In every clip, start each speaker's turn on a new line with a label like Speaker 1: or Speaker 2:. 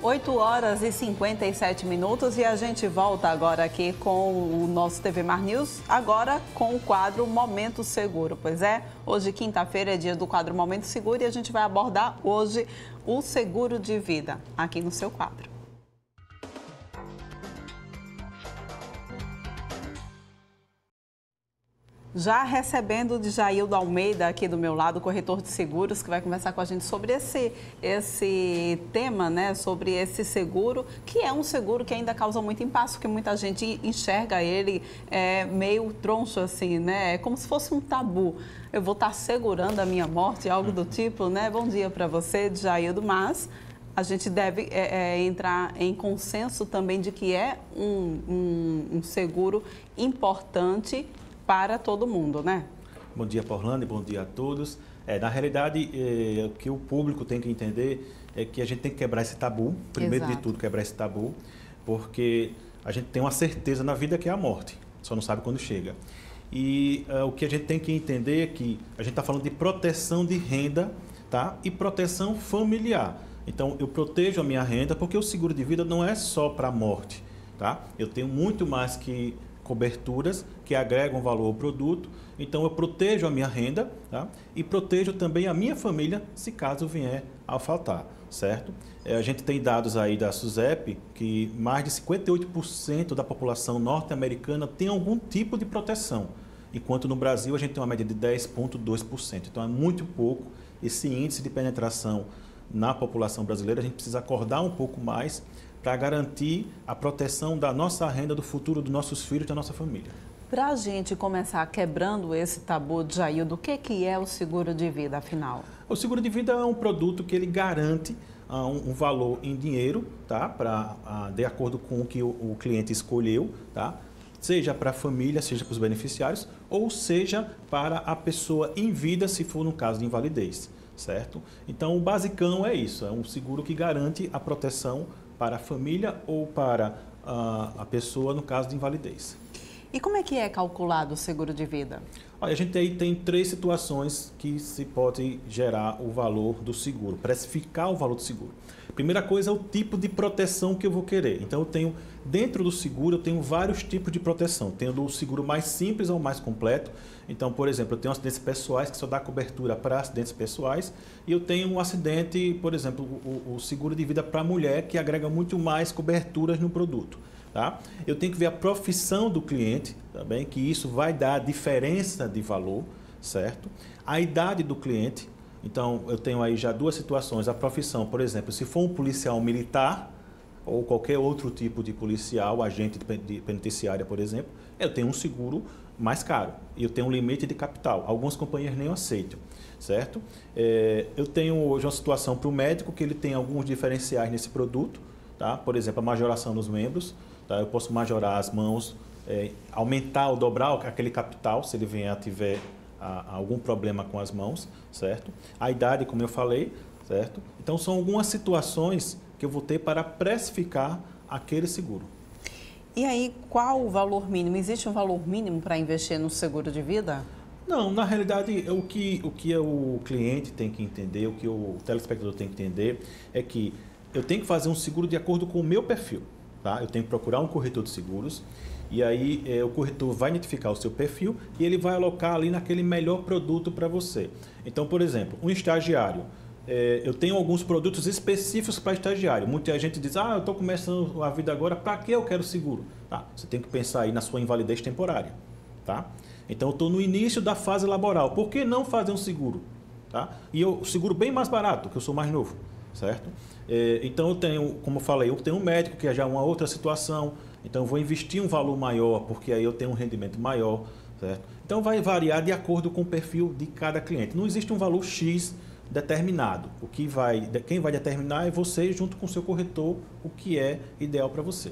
Speaker 1: 8h57 e a gente volta agora aqui com o nosso TV Mar News, agora com o quadro Momento Seguro. Pois é, hoje quinta-feira é dia do quadro Momento Seguro e a gente vai abordar hoje o seguro de vida aqui no seu quadro. Já recebendo de Jaildo Almeida, aqui do meu lado, corretor de seguros, que vai conversar com a gente sobre esse tema, né? Sobre esse seguro, que é um seguro que ainda causa muito impasse, porque muita gente enxerga ele meio troncho, assim, né? É como se fosse um tabu. Eu vou estar segurando a minha morte, algo do tipo, né? Bom dia para você, Jaildo, mas a gente deve entrar em consenso também de que é um seguro importante para todo mundo, né?
Speaker 2: Bom dia, Porlane, bom dia a todos. Na realidade, o que o público tem que entender é que a gente tem que quebrar esse tabu, primeiro de tudo quebrar esse tabu, porque a gente tem uma certeza na vida que é a morte, só não sabe quando chega. E o que a gente tem que entender é que a gente está falando de proteção de renda, tá? E proteção familiar. Então, eu protejo a minha renda porque o seguro de vida não é só para a morte, tá? Eu tenho muito mais que coberturas que agregam valor ao produto, então eu protejo a minha renda, tá? E protejo também a minha família se caso vier a faltar, certo? A gente tem dados aí da SUSEP que mais de 58% da população norte-americana tem algum tipo de proteção, enquanto no Brasil a gente tem uma média de 10,2%, então é muito pouco esse índice de penetração na população brasileira. A gente precisa acordar um pouco mais para garantir a proteção da nossa renda, do futuro dos nossos filhos e da nossa família.
Speaker 1: Para a gente começar quebrando esse tabu, Jaildo, o que é o seguro de vida, afinal?
Speaker 2: O seguro de vida é um produto que ele garante um valor em dinheiro, tá? De acordo com o que o cliente escolheu, tá? Seja para a família, seja para os beneficiários, ou seja para a pessoa em vida, se for no caso de invalidez, certo? Então, o basicão é isso, é um seguro que garante a proteção para a família ou para a pessoa no caso de invalidez.
Speaker 1: E como é que é calculado o seguro de vida?
Speaker 2: Olha, a gente aí tem 3 situações que se pode gerar o valor do seguro, precificar o valor do seguro. Primeira coisa é o tipo de proteção que eu vou querer. Então, dentro do seguro, eu tenho vários tipos de proteção. Tenho do seguro mais simples ao mais completo. Então, por exemplo, eu tenho acidentes pessoais que só dá cobertura para acidentes pessoais. E eu tenho um acidente, por exemplo, o seguro de vida para mulher, que agrega muito mais coberturas no produto. Tá? Eu tenho que ver a profissão do cliente, também, que isso vai dar diferença de valor, certo? A idade do cliente. Então, eu tenho aí já 2 situações. A profissão, por exemplo, se for um policial militar ou qualquer outro tipo de policial, agente de penitenciária, por exemplo, eu tenho um seguro mais caro e eu tenho um limite de capital. Algumas companhias nem aceitam, certo? Eu tenho hoje uma situação para o médico que ele tem alguns diferenciais nesse produto, tá? Por exemplo, a majoração dos membros. Eu posso majorar as mãos, aumentar ou dobrar aquele capital, se ele tiver algum problema com as mãos, certo? A idade, como eu falei, certo? Então, são algumas situações que eu vou ter para precificar aquele seguro.
Speaker 1: E aí, qual o valor mínimo? Existe um valor mínimo para investir no seguro de vida?
Speaker 2: Não, na realidade, o que o cliente tem que entender, o que o telespectador tem que entender é que eu tenho que fazer um seguro de acordo com o meu perfil. Tá? Eu tenho que procurar um corretor de seguros e aí o corretor vai identificar o seu perfil e ele vai alocar ali naquele melhor produto para você. Então, por exemplo, um estagiário, eu tenho alguns produtos específicos para estagiário. Muita gente diz, eu estou começando a vida agora, para que eu quero seguro? Tá? Você tem que pensar aí na sua invalidez temporária. Tá? Então, eu estou no início da fase laboral, por que não fazer um seguro? Tá? E o seguro bem mais barato, que eu sou mais novo. Certo? Então eu tenho, como eu falei, eu tenho um médico que é já uma outra situação, então eu vou investir um valor maior, porque aí eu tenho um rendimento maior, certo? Então vai variar de acordo com o perfil de cada cliente. Não existe um valor X determinado. Quem vai determinar é você junto com o seu corretor, o que é ideal para você.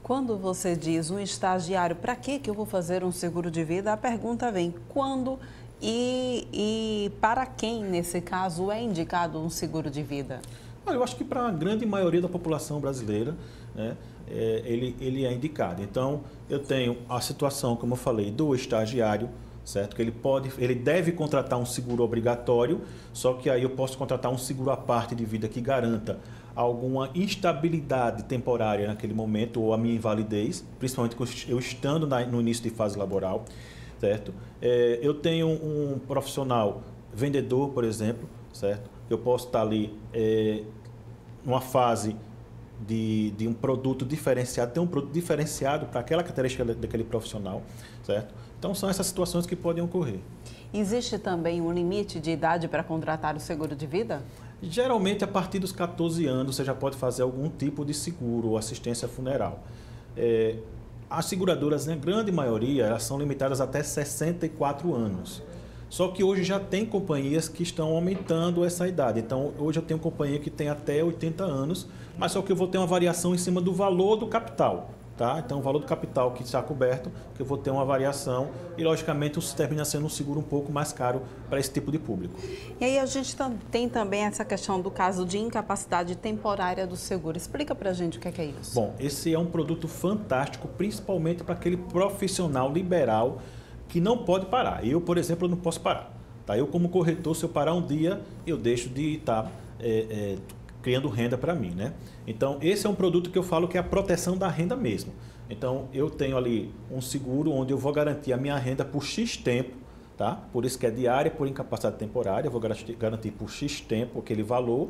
Speaker 1: Quando você diz um estagiário, para que eu vou fazer um seguro de vida? A pergunta vem, quando e para quem, nesse caso, é indicado um seguro de vida?
Speaker 2: Olha, eu acho que para a grande maioria da população brasileira, né, ele é indicado. Então, eu tenho a situação, como eu falei, do estagiário, certo? Que ele deve contratar um seguro obrigatório, só que aí eu posso contratar um seguro à parte de vida que garanta alguma instabilidade temporária naquele momento ou a minha invalidez, principalmente eu estando no início de fase laboral, certo? Eu tenho um profissional vendedor, por exemplo, certo? Eu posso estar ali numa fase de um produto diferenciado, ter um produto diferenciado para aquela característica daquele profissional, certo? Então, são essas situações que podem ocorrer.
Speaker 1: Existe também um limite de idade para contratar o seguro de vida?
Speaker 2: Geralmente, a partir dos 14 anos, você já pode fazer algum tipo de seguro ou assistência funeral. As seguradoras, na grande maioria, elas são limitadas até 64 anos. Só que hoje já tem companhias que estão aumentando essa idade. Então, hoje eu tenho companhia que tem até 80 anos, mas só que eu vou ter uma variação em cima do valor do capital. Tá? Então, o valor do capital que está coberto, que eu vou ter uma variação e, logicamente, termina sendo um seguro um pouco mais caro para esse tipo de público.
Speaker 1: E aí a gente tem também essa questão do caso de incapacidade temporária do seguro. Explica para a gente o que é isso.
Speaker 2: Bom, esse é um produto fantástico, principalmente para aquele profissional liberal que não pode parar. Eu, por exemplo, não posso parar. Tá? Eu, como corretor, se eu parar um dia, eu deixo de estar criando renda para mim, né? Então, esse é um produto que eu falo que é a proteção da renda mesmo. Então, eu tenho ali um seguro onde eu vou garantir a minha renda por X tempo, tá? Por isso que é diária, por incapacidade temporária, eu vou garantir por X tempo aquele valor,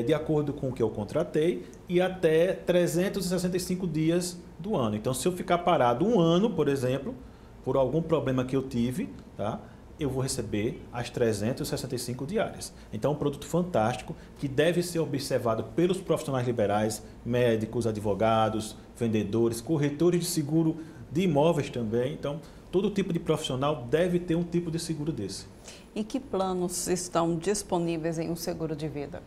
Speaker 2: de acordo com o que eu contratei, e até 365 dias do ano. Então, se eu ficar parado um ano, por exemplo, por algum problema que eu tive, tá? Eu vou receber as 365 diárias. Então, é um produto fantástico que deve ser observado pelos profissionais liberais, médicos, advogados, vendedores, corretores de seguro de imóveis também. Então, todo tipo de profissional deve ter um tipo de seguro desse.
Speaker 1: E que planos estão disponíveis em um seguro de vida?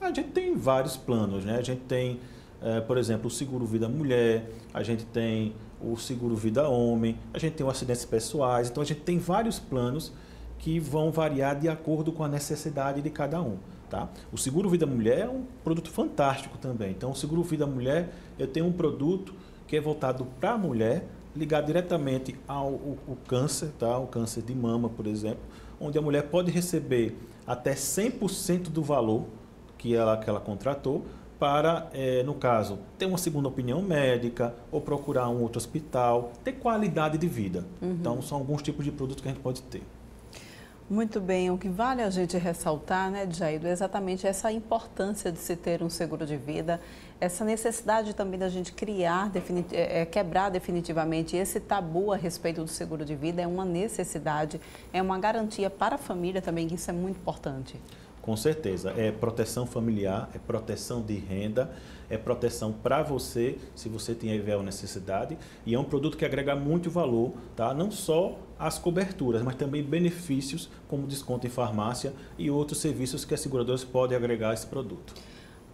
Speaker 2: A gente tem vários planos, né? A gente tem, por exemplo, o seguro vida mulher, a gente tem o seguro vida homem, a gente tem os acidentes pessoais, então a gente tem vários planos que vão variar de acordo com a necessidade de cada um. Tá? O seguro vida mulher é um produto fantástico também. Então, o seguro vida mulher, eu tenho um produto que é voltado para a mulher, ligado diretamente ao câncer, tá? O câncer de mama, por exemplo, onde a mulher pode receber até 100% do valor que ela contratou, para, no caso, ter uma segunda opinião médica ou procurar um outro hospital, ter qualidade de vida. Uhum. Então, são alguns tipos de produtos que a gente pode ter.
Speaker 1: Muito bem, o que vale a gente ressaltar, né, Jaido, é exatamente essa importância de se ter um seguro de vida, essa necessidade também da gente quebrar definitivamente esse tabu a respeito do seguro de vida, é uma necessidade, é uma garantia para a família também, que isso é muito importante.
Speaker 2: Com certeza, é proteção familiar, é proteção de renda, é proteção para você, se você tiver uma necessidade, e é um produto que agrega muito valor, tá? Não só as coberturas, mas também benefícios como desconto em farmácia e outros serviços que as seguradoras podem agregar a esse produto.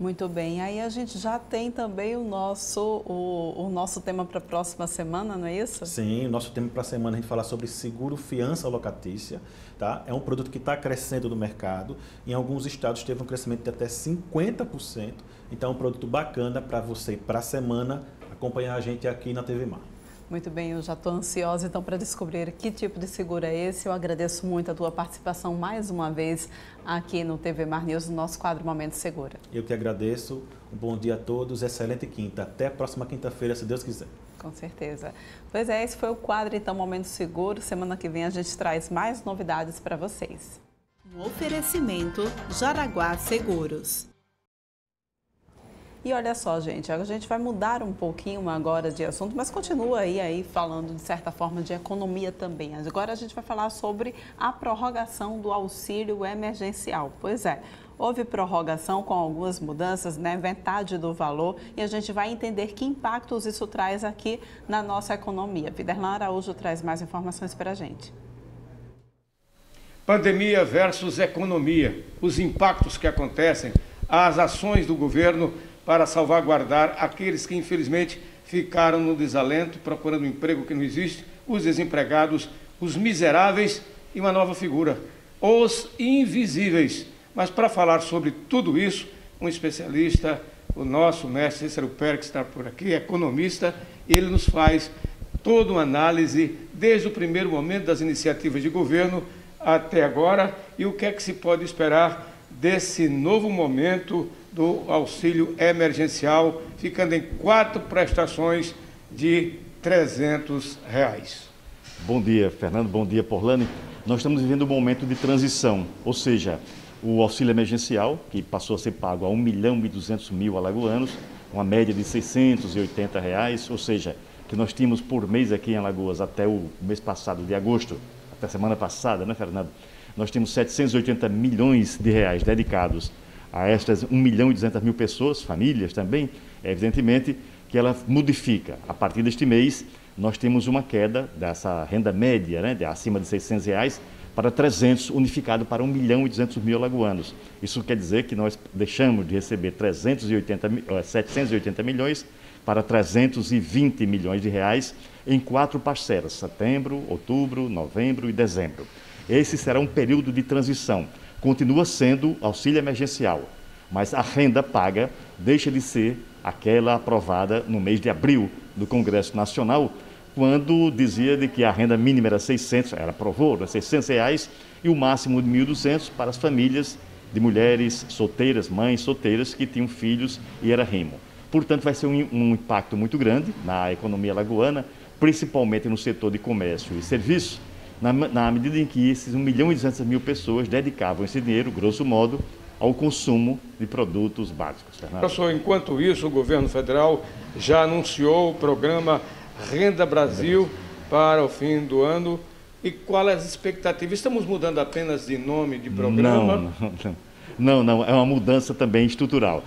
Speaker 1: Muito bem, aí a gente já tem também o nosso tema para a próxima semana, não é isso?
Speaker 2: Sim, o nosso tema para a semana a gente fala sobre seguro fiança locatícia, tá? É um produto que está crescendo no mercado, em alguns estados teve um crescimento de até 50%, então é um produto bacana para você, para a semana, acompanhar a gente aqui na TV Mar.
Speaker 1: Muito bem, eu já estou ansiosa então para descobrir que tipo de seguro é esse. Eu agradeço muito a tua participação mais uma vez aqui no TV Mar News, no nosso quadro Momento Segura.
Speaker 2: Eu que agradeço, um bom dia a todos, excelente quinta. Até a próxima quinta-feira, se Deus quiser.
Speaker 1: Com certeza. Pois é, esse foi o quadro então Momento Seguro. Semana que vem a gente traz mais novidades para vocês.
Speaker 3: Um oferecimento Jaraguá Seguros.
Speaker 1: E olha só, gente, a gente vai mudar um pouquinho agora de assunto, mas continua aí falando, de certa forma, de economia também. Agora a gente vai falar sobre a prorrogação do auxílio emergencial. Pois é, houve prorrogação com algumas mudanças, né, metade do valor, e a gente vai entender que impactos isso traz aqui na nossa economia. Viderlan Araújo traz mais informações para a gente.
Speaker 4: Pandemia versus economia, os impactos que acontecem, as ações do governo para salvaguardar aqueles que, infelizmente, ficaram no desalento, procurando um emprego que não existe, os desempregados, os miseráveis e uma nova figura, os invisíveis. Mas para falar sobre tudo isso, um especialista, o nosso mestre Cícero Pérez, que está por aqui, economista, ele nos faz toda uma análise, desde o primeiro momento das iniciativas de governo até agora, e o que é que se pode esperar desse novo momento do auxílio emergencial, ficando em 4 prestações de R$300.
Speaker 5: Bom dia, Fernando. Bom dia, Porlane. Nós estamos vivendo um momento de transição, ou seja, o auxílio emergencial, que passou a ser pago a 1.200.000 alagoanos, uma média de R$680, ou seja, que nós tínhamos por mês aqui em Alagoas até o mês passado, de agosto, até a semana passada, né, Fernando? Nós temos 780 milhões de reais dedicados a estas 1.200.000 pessoas, famílias também. Evidentemente que ela modifica. A partir deste mês, nós temos uma queda dessa renda média, né, de acima de R$600, para 300, unificado para 1.200.000 alagoanos. Isso quer dizer que nós deixamos de receber 780 milhões para 320 milhões de reais em 4 parcelas, setembro, outubro, novembro e dezembro. Esse será um período de transição. Continua sendo auxílio emergencial, mas a renda paga deixa de ser aquela aprovada no mês de abril do Congresso Nacional, quando dizia de que a renda mínima era 600, ela aprovou, era R$600 e o máximo de 1.200 para as famílias de mulheres solteiras, mães solteiras que tinham filhos e era remo. Portanto, vai ser um impacto muito grande na economia alagoana, principalmente no setor de comércio e serviços, na medida em que esses 1.200.000 pessoas dedicavam esse dinheiro, grosso modo, ao consumo de produtos básicos. Fernando.
Speaker 4: Professor, enquanto isso, o governo federal já anunciou o programa Renda Brasil para o fim do ano. E qual é as expectativas? Estamos mudando apenas de nome de programa?
Speaker 5: Não, é uma mudança também estrutural.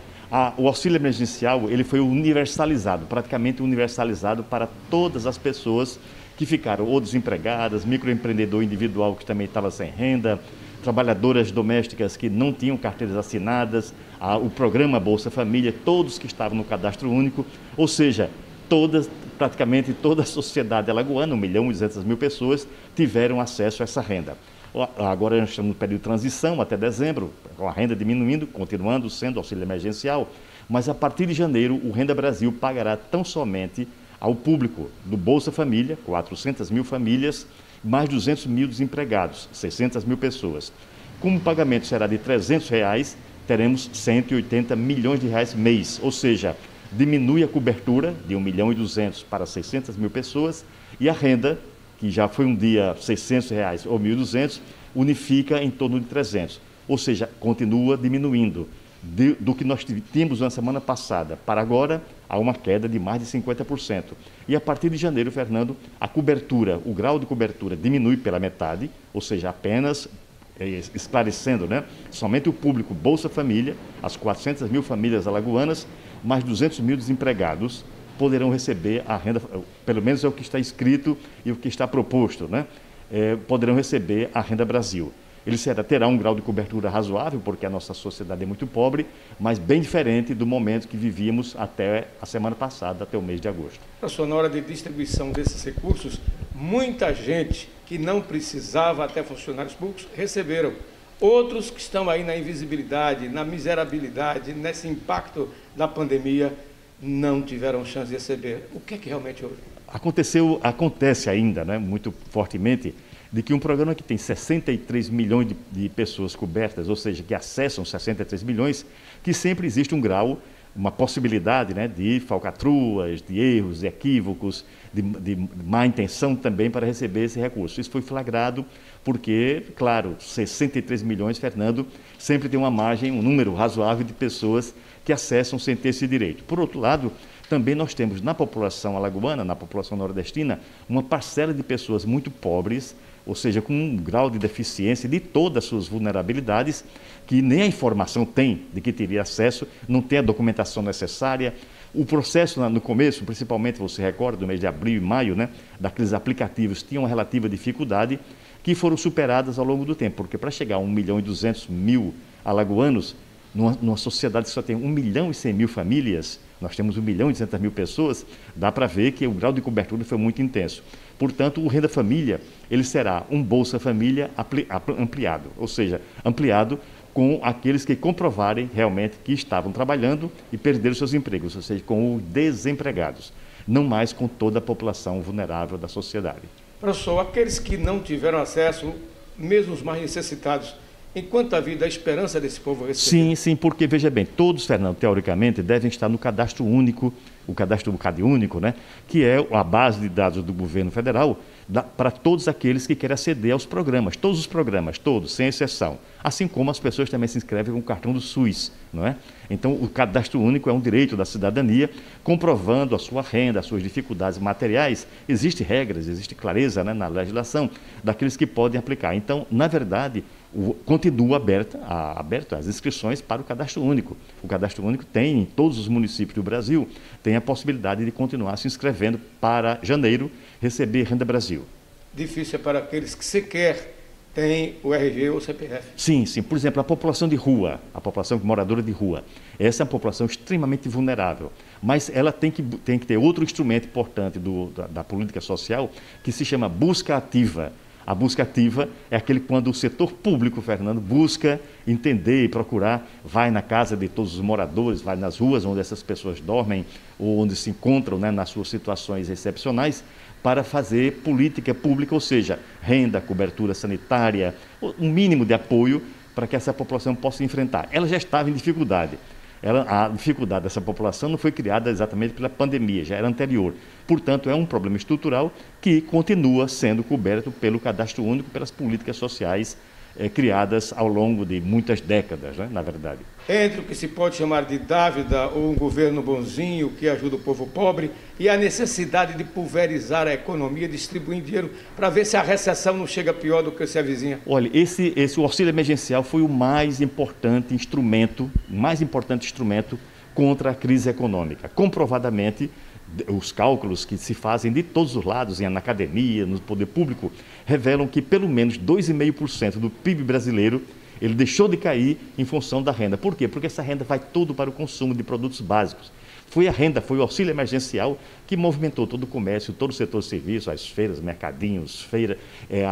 Speaker 5: O auxílio emergencial ele foi universalizado, praticamente universalizado para todas as pessoas que ficaram ou desempregadas, microempreendedor individual que também estava sem renda, trabalhadoras domésticas que não tinham carteiras assinadas, o programa Bolsa Família, todos que estavam no cadastro único, ou seja, praticamente toda a sociedade alagoana, 1.200.000 pessoas, tiveram acesso a essa renda. Agora nós estamos no período de transição até dezembro, com a renda diminuindo, continuando sendo auxílio emergencial, mas a partir de janeiro o Renda Brasil pagará tão somente ao público do Bolsa Família, 400.000 famílias, mais 200.000 desempregados, 600.000 pessoas. Como o pagamento será de R$300, teremos 180 milhões de reais mês, ou seja, diminui a cobertura de 1.200.000 para 600.000 pessoas e a renda, que já foi um dia R$600 ou 1.200, unifica em torno de 300, ou seja, continua diminuindo. Do que nós tínhamos na semana passada para agora, há uma queda de mais de 50%. E a partir de janeiro, Fernando, a cobertura, o grau de cobertura diminui pela metade, ou seja, apenas, esclarecendo, né, somente o público Bolsa Família, as 400.000 famílias alagoanas, mais 200.000 desempregados, poderão receber a renda, pelo menos é o que está escrito e o que está proposto, né? Poderão receber a Renda Brasil. Ele terá um grau de cobertura razoável, porque a nossa sociedade é muito pobre, mas bem diferente do momento que vivíamos até a semana passada, até o mês de agosto.
Speaker 4: Professor, na hora de distribuição desses recursos, muita gente que não precisava, até funcionários públicos, receberam. Outros que estão aí na invisibilidade, na miserabilidade, nesse impacto da pandemia, não tiveram chance de receber. O que é que realmente houve?
Speaker 5: Acontece ainda, né, muito fortemente, de que um programa que tem 63 milhões de pessoas cobertas, ou seja, que acessam 63 milhões, que sempre existe um grau, uma possibilidade, né, de falcatruas, de erros, de equívocos, de má intenção também para receber esse recurso. Isso foi flagrado porque, claro, 63 milhões, Fernando, sempre tem uma margem, um número razoável de pessoas que acessam sem ter esse direito. Por outro lado, também nós temos na população alagoana, na população nordestina, uma parcela de pessoas muito pobres, ou seja, com um grau de deficiência de todas as suas vulnerabilidades, que nem a informação tem de que teria acesso, não tem a documentação necessária. O processo no começo, principalmente, você recorda, do mês de abril e maio, né, daqueles aplicativos, tinha uma relativa dificuldade, que foram superadas ao longo do tempo, porque para chegar a 1.200.000 alagoanos, numa sociedade que só tem 1.100.000 famílias, nós temos 1.200.000 pessoas, dá para ver que o grau de cobertura foi muito intenso. Portanto, o Renda Família, ele será um Bolsa Família ampliado, ou seja, ampliado com aqueles que comprovarem realmente que estavam trabalhando e perderam seus empregos, ou seja, com os desempregados, não mais com toda a população vulnerável da sociedade.
Speaker 4: Professor, aqueles que não tiveram acesso, mesmo os mais necessitados, enquanto a vida, a esperança desse povo receber.
Speaker 5: Sim, sim, porque, veja bem, todos, Fernando, teoricamente, devem estar no cadastro único, o cadastro do CAD único, né, que é a base de dados do governo federal, para todos aqueles que querem aceder aos programas, todos os programas, todos, sem exceção. Assim como as pessoas também se inscrevem com o cartão do SUS, não é? Então, o cadastro único é um direito da cidadania, comprovando a sua renda, as suas dificuldades materiais. Existem regras, existe clareza, né, na legislação daqueles que podem aplicar. Então, na verdade, continua aberta as inscrições para o cadastro único. O cadastro único tem, em todos os municípios do Brasil, tem a possibilidade de continuar se inscrevendo para janeiro receber Renda Brasil.
Speaker 4: Difícil é para aqueles que sequer têm o RG ou o CPF.
Speaker 5: Sim, sim. Por exemplo, a população de rua, a população moradora de rua, essa é uma população extremamente vulnerável, mas ela tem que ter outro instrumento importante da política social, que se chama busca ativa. A busca ativa é aquele quando o setor público, Fernando, busca entender e procurar, vai na casa de todos os moradores, vai nas ruas onde essas pessoas dormem ou onde se encontram, né, nas suas situações excepcionais, para fazer política pública, ou seja, renda, cobertura sanitária, um mínimo de apoio para que essa população possa enfrentar. Ela já estava em dificuldade. A dificuldade dessa população não foi criada exatamente pela pandemia, já era anterior. Portanto, é um problema estrutural que continua sendo coberto pelo cadastro único, pelas políticas sociais criadas ao longo de muitas décadas, né, na verdade.
Speaker 4: Entre o que se pode chamar de dávida ou um governo bonzinho que ajuda o povo pobre e a necessidade de pulverizar a economia, distribuindo dinheiro para ver se a recessão não chega pior do que se avizinha.
Speaker 5: Olha, o auxílio emergencial foi o mais importante instrumento contra a crise econômica. Comprovadamente, os cálculos que se fazem de todos os lados, na academia, no poder público, revelam que pelo menos 2,5% do PIB brasileiro ele deixou de cair em função da renda. Por quê? Porque essa renda vai todo para o consumo de produtos básicos. Foi o auxílio emergencial que movimentou todo o comércio, todo o setor de serviço, as feiras, mercadinhos,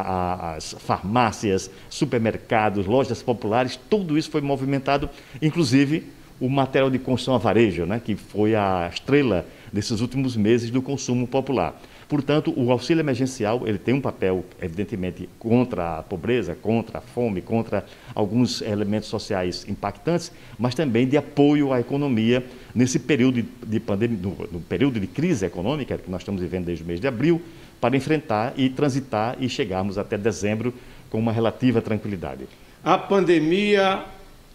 Speaker 5: as farmácias, supermercados, lojas populares, tudo isso foi movimentado, inclusive o material de construção a varejo, né, que foi a estrela desses últimos meses do consumo popular. Portanto, o auxílio emergencial ele tem um papel, evidentemente, contra a pobreza, contra a fome, contra alguns elementos sociais impactantes, mas também de apoio à economia nesse período de pandemia, no período de crise econômica que nós estamos vivendo desde o mês de abril, para enfrentar e transitar e chegarmos até dezembro com uma relativa tranquilidade.
Speaker 4: A pandemia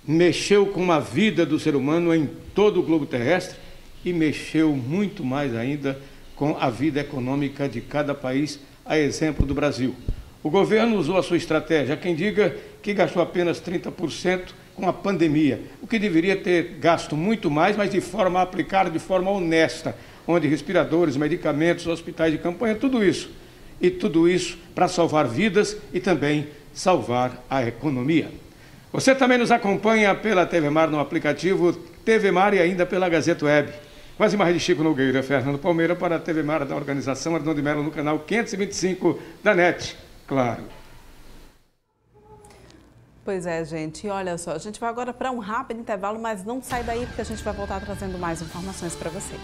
Speaker 4: mexeu com a vida do ser humano em todo o globo terrestre e mexeu muito mais ainda com a vida econômica de cada país, a exemplo do Brasil. O governo usou a sua estratégia. Há quem diga que gastou apenas 30% com a pandemia, o que deveria ter gasto muito mais, mas de forma aplicada, de forma honesta, onde respiradores, medicamentos, hospitais de campanha, tudo isso. E tudo isso para salvar vidas e também salvar a economia. Você também nos acompanha pela TV Mar no aplicativo TV Mar e ainda pela Gazeta Web. Com as imagens de Chico Nogueira, Fernando Palmeira para a TV Mar da organização Arnaldo de Mello no canal 525 da NET, claro.
Speaker 1: Pois é, gente. E olha só, a gente vai agora para um rápido intervalo, mas não sai daí porque a gente vai voltar trazendo mais informações para vocês.